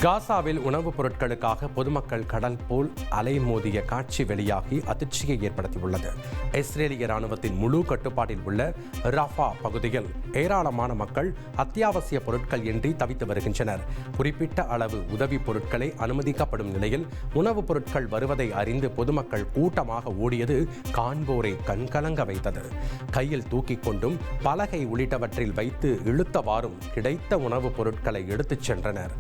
காசாவில் உணவுப் பொருட்களுக்காக பொதுமக்கள் கடல் போல் அலைமோதிய காட்சி வெளியாகி அதிர்ச்சியை ஏற்படுத்தியுள்ளது. இஸ்ரேலிய ராணுவத்தின் முழு கட்டுப்பாட்டில் உள்ள ரஃபா பகுதியில் ஏராளமான மக்கள் அத்தியாவசிய பொருட்கள் இன்றி தவித்து வருகின்றனர். குறிப்பிட்ட அளவு உதவிப் பொருட்களே அனுமதிக்கப்படும் நிலையில் உணவுப் பொருட்கள் வருவதை அறிந்து பொதுமக்கள் கூட்டமாக ஓடியது காண்போரை கண்கலங்க வைத்தது. கையில் தூக்கிக் கொண்டும் பலகை உள்ளிட்டவற்றில் வைத்து இழுத்தவாறும் கிடைத்த உணவுப் பொருட்களை எடுத்துச் சென்றனர்.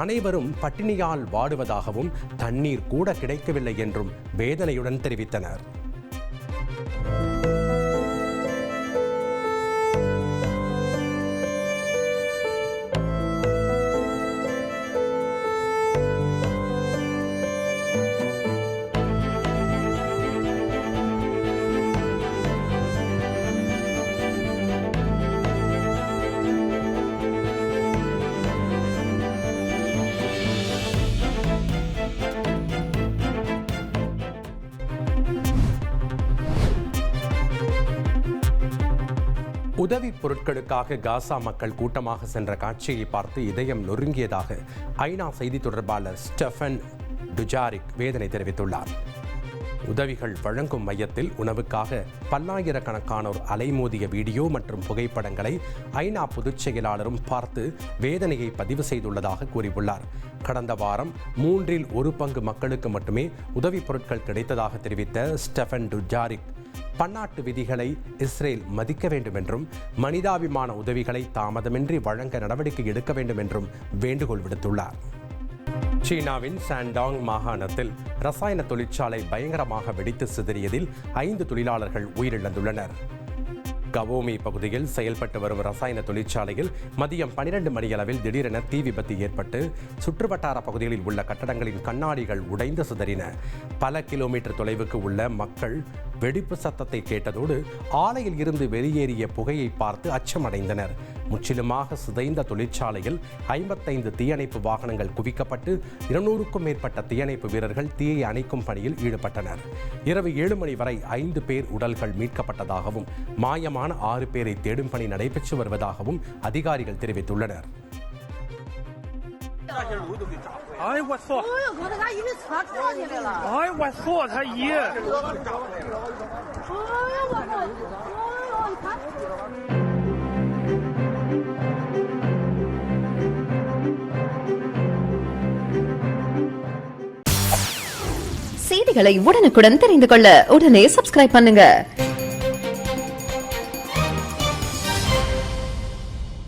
அனைவரும் பட்டினியால் வாடுவதாகவும் தண்ணீர் கூட கிடைக்கவில்லை என்றும் வேதனையுடன் தெரிவித்தனர். உதவிப் பொருட்களுக்காக காசா மக்கள் கூட்டமாக சென்ற காட்சியை பார்த்து இதயம் நொறுங்கியதாக ஐநா செய்தி தொடர்பாளர் ஸ்டெஃபன் டுஜாரிக் வேதனை தெரிவித்துள்ளார். உதவிகள் வழங்கும் மையத்தில் உணவுக்காக பல்லாயிரக்கணக்கானோர் அலைமோதிய வீடியோ மற்றும் புகைப்படங்களை ஐநா பொதுச் செயலாளரும் பார்த்து வேதனையை பதிவு செய்துள்ளதாக கூறியுள்ளார். கடந்த வாரம் 1/3 மக்களுக்கு மட்டுமே உதவிப் பொருட்கள் கிடைத்ததாக தெரிவித்த ஸ்டெஃபன் டுஜாரிக் பன்னாட்டு விதிகளை இஸ்ரேல் மதிக்க வேண்டும் என்றும் மனிதாபிமான உதவிகளை தாமதமின்றி வழங்க நடவடிக்கை எடுக்க வேண்டும் என்றும் வேண்டுகோள் விடுத்துள்ளார். சீனாவின் சாண்டாங் மாகாணத்தில் ரசாயன தொழிற்சாலை பயங்கரமாக வெடித்து சிதறியதில் 5 தொழிலாளர்கள் உயிரிழந்துள்ளனர். கவோமி பகுதியில் செயல்பட்டு வரும் ரசாயன தொழிற்சாலையில் மதியம் 12 மணியளவில் திடீரென தீ விபத்து ஏற்பட்டு சுற்றுவட்டார பகுதிகளில் உள்ள கட்டடங்களின் கண்ணாடிகள் உடைந்து சிதறின. பல கிலோமீட்டர் தொலைவுக்கு உள்ள மக்கள் வெடிப்பு சத்தத்தை கேட்டதோடு ஆலையில் இருந்து வெளியேறிய புகையை பார்த்து அச்சமடைந்தனர். முற்றிலுமாக சிதைந்த தொழிற்சாலையில் 55 தீயணைப்பு வாகனங்கள் குவிக்கப்பட்டு 200க்கும் மேற்பட்ட தீயணைப்பு வீரர்கள் தீயை அணைக்கும் பணியில் ஈடுபட்டனர். இரவு 7 மணி வரை 5 பேர் உடல்கள் மீட்கப்பட்டதாகவும் மாயமான 6 பேரை தேடும் பணி நடைபெற்று வருவதாகவும் அதிகாரிகள் தெரிவித்துள்ளனர். செய்திகளை உடனுக்குடன் தெரிந்து கொள்ள உடனே சப்ஸ்கிரைப் பண்ணுங்க.